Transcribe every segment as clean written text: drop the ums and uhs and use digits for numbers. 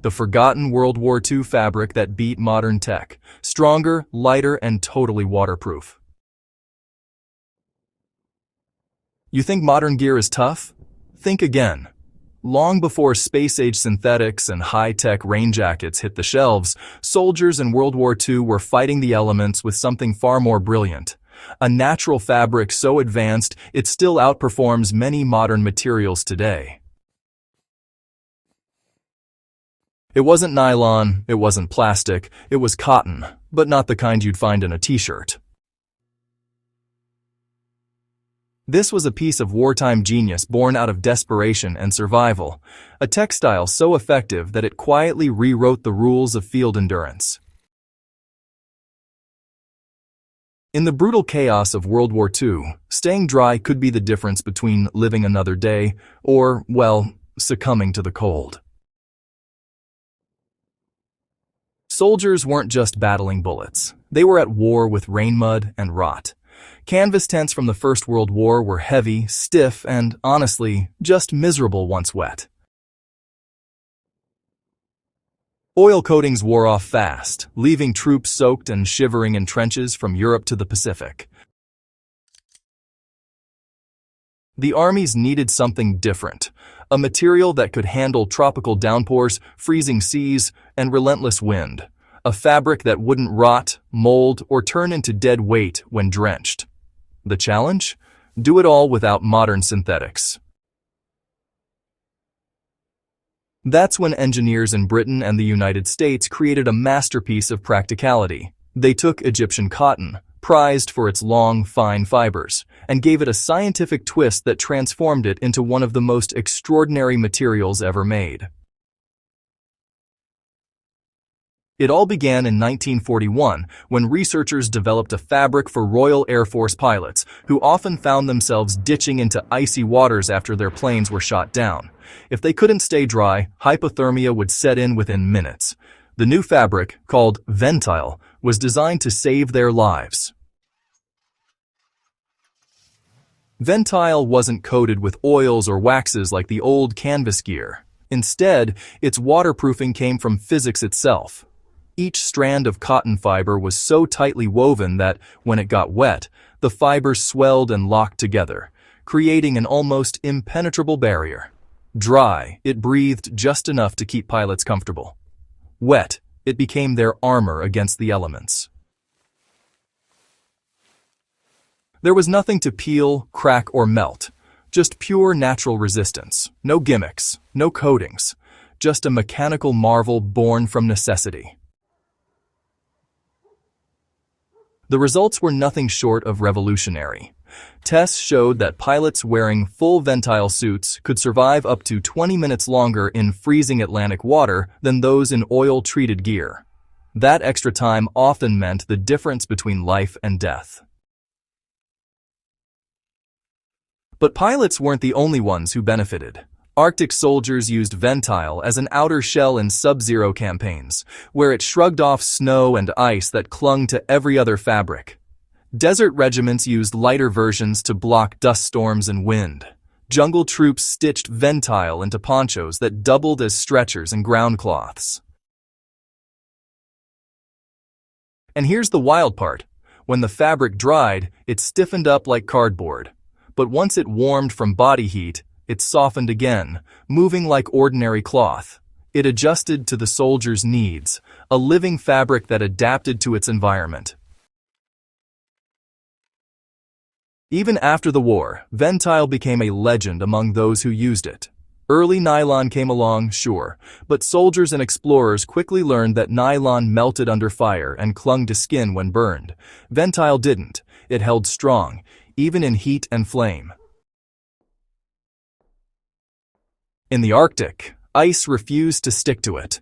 The forgotten World War II fabric that beat modern tech. Stronger, lighter, and totally waterproof. You think modern gear is tough? Think again. Long before space-age synthetics and high-tech rain jackets hit the shelves, soldiers in World War II were fighting the elements with something far more brilliant. A natural fabric so advanced it still outperforms many modern materials today. It wasn't nylon, it wasn't plastic, it was cotton, but not the kind you'd find in a t-shirt. This was a piece of wartime genius born out of desperation and survival, a textile so effective that it quietly rewrote the rules of field endurance. In the brutal chaos of World War II, staying dry could be the difference between living another day or, well, succumbing to the cold. Soldiers weren't just battling bullets. They were at war with rain mud and rot. Canvas tents from the First World War were heavy, stiff, and, honestly, just miserable once wet. Oil coatings wore off fast, leaving troops soaked and shivering in trenches from Europe to the Pacific. The armies needed something different, a material that could handle tropical downpours, freezing seas, and relentless wind, a fabric that wouldn't rot, mold, or turn into dead weight when drenched. The challenge? Do it all without modern synthetics. That's when engineers in Britain and the United States created a masterpiece of practicality. They took Egyptian cotton, prized for its long, fine fibers, and gave it a scientific twist that transformed it into one of the most extraordinary materials ever made. It all began in 1941 when researchers developed a fabric for Royal Air Force pilots who often found themselves ditching into icy waters after their planes were shot down. If they couldn't stay dry, hypothermia would set in within minutes. The new fabric, called Ventile, was designed to save their lives. Ventile wasn't coated with oils or waxes like the old canvas gear. Instead, its waterproofing came from physics itself. Each strand of cotton fiber was so tightly woven that, when it got wet, the fibers swelled and locked together, creating an almost impenetrable barrier. Dry, it breathed just enough to keep pilots comfortable. Wet, it became their armor against the elements. There was nothing to peel, crack, or melt, just pure natural resistance. No gimmicks, no coatings, just a mechanical marvel born from necessity. The results were nothing short of revolutionary. Tests showed that pilots wearing full Ventile suits could survive up to 20 minutes longer in freezing Atlantic water than those in oil-treated gear. That extra time often meant the difference between life and death. But pilots weren't the only ones who benefited. Arctic soldiers used Ventile as an outer shell in sub-zero campaigns, where it shrugged off snow and ice that clung to every other fabric. Desert regiments used lighter versions to block dust storms and wind. Jungle troops stitched Ventile into ponchos that doubled as stretchers and ground cloths. And here's the wild part. When the fabric dried, it stiffened up like cardboard. But once it warmed from body heat, it softened again, moving like ordinary cloth. It adjusted to the soldier's needs, a living fabric that adapted to its environment. Even after the war, Ventile became a legend among those who used it. Early nylon came along, sure, but soldiers and explorers quickly learned that nylon melted under fire and clung to skin when burned. Ventile didn't. It held strong, even in heat and flame. In the Arctic, ice refused to stick to it.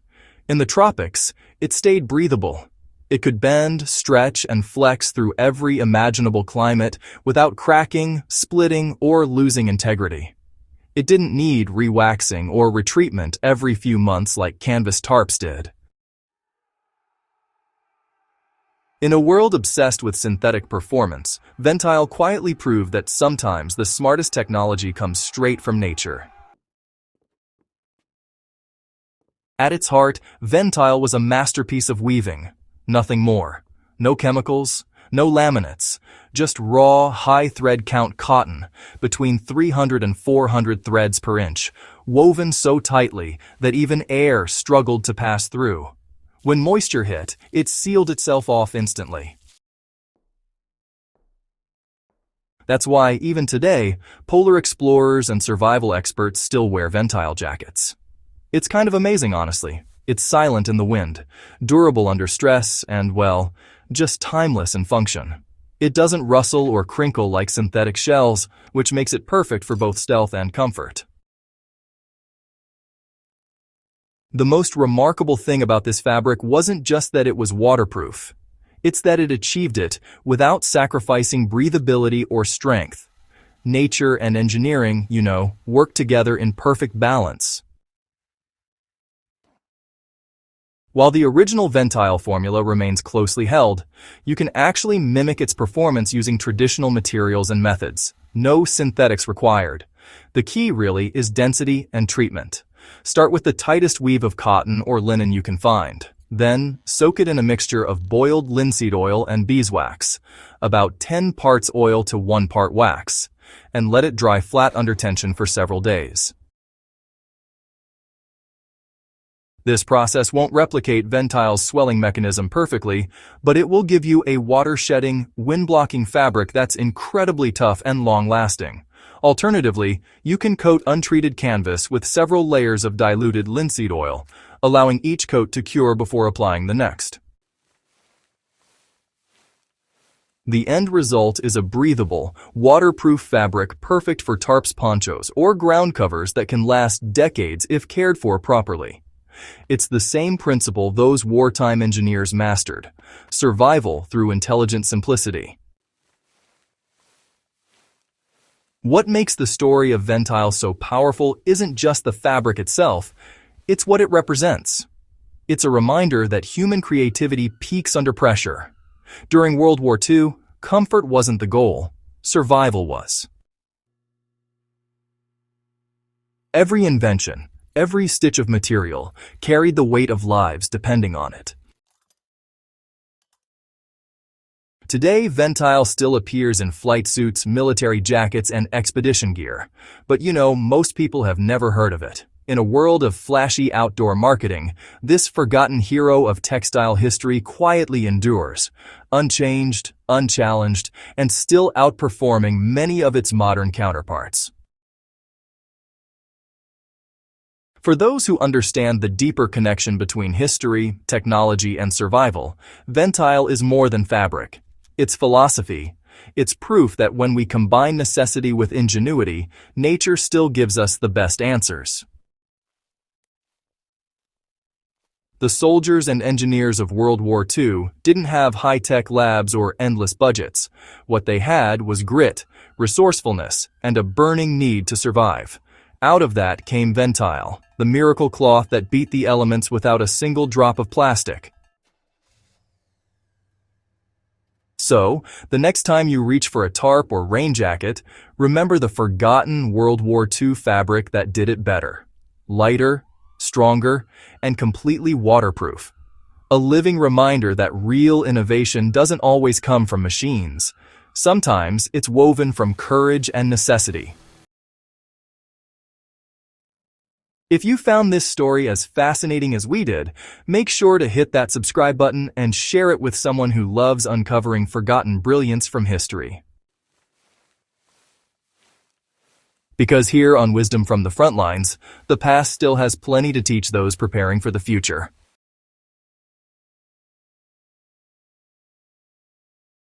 In the tropics, it stayed breathable. It could bend, stretch, and flex through every imaginable climate without cracking, splitting, or losing integrity. It didn't need rewaxing or retreatment every few months like canvas tarps did. In a world obsessed with synthetic performance, Ventile quietly proved that sometimes the smartest technology comes straight from nature. At its heart, Ventile was a masterpiece of weaving. Nothing more. No chemicals, no laminates, just raw, high thread count cotton, between 300 and 400 threads per inch, woven so tightly that even air struggled to pass through. When moisture hit, it sealed itself off instantly. That's why, even today, polar explorers and survival experts still wear Ventile jackets. It's kind of amazing, honestly. It's silent in the wind, durable under stress, and, well, just timeless in function. It doesn't rustle or crinkle like synthetic shells, which makes it perfect for both stealth and comfort. The most remarkable thing about this fabric wasn't just that it was waterproof. It's that it achieved it without sacrificing breathability or strength. Nature and engineering, work together in perfect balance. While the original Ventile formula remains closely held, you can actually mimic its performance using traditional materials and methods. No synthetics required. The key really is density and treatment. Start with the tightest weave of cotton or linen you can find. Then, soak it in a mixture of boiled linseed oil and beeswax, about 10 parts oil to 1 part wax, and let it dry flat under tension for several days. This process won't replicate Ventile's swelling mechanism perfectly, but it will give you a water-shedding, wind-blocking fabric that's incredibly tough and long-lasting. Alternatively, you can coat untreated canvas with several layers of diluted linseed oil, allowing each coat to cure before applying the next. The end result is a breathable, waterproof fabric perfect for tarps, ponchos, or ground covers that can last decades if cared for properly. It's the same principle those wartime engineers mastered: survival through intelligent simplicity. What makes the story of Ventile so powerful isn't just the fabric itself, it's what it represents. It's a reminder that human creativity peaks under pressure. During World War II, comfort wasn't the goal, survival was. Every invention, every stitch of material, carried the weight of lives depending on it. Today, Ventile still appears in flight suits, military jackets, and expedition gear. But most people have never heard of it. In a world of flashy outdoor marketing, this forgotten hero of textile history quietly endures, unchanged, unchallenged, and still outperforming many of its modern counterparts. For those who understand the deeper connection between history, technology, and survival, Ventile is more than fabric. It's philosophy. It's proof that when we combine necessity with ingenuity, nature still gives us the best answers. The soldiers and engineers of World War II didn't have high-tech labs or endless budgets. What they had was grit, resourcefulness, and a burning need to survive. Out of that came Ventile, the miracle cloth that beat the elements without a single drop of plastic. So, the next time you reach for a tarp or rain jacket, remember the forgotten World War II fabric that did it better. Lighter, stronger, and completely waterproof. A living reminder that real innovation doesn't always come from machines. Sometimes it's woven from courage and necessity. If you found this story as fascinating as we did, make sure to hit that subscribe button and share it with someone who loves uncovering forgotten brilliance from history. Because here on Wisdom from the Frontlines, the past still has plenty to teach those preparing for the future.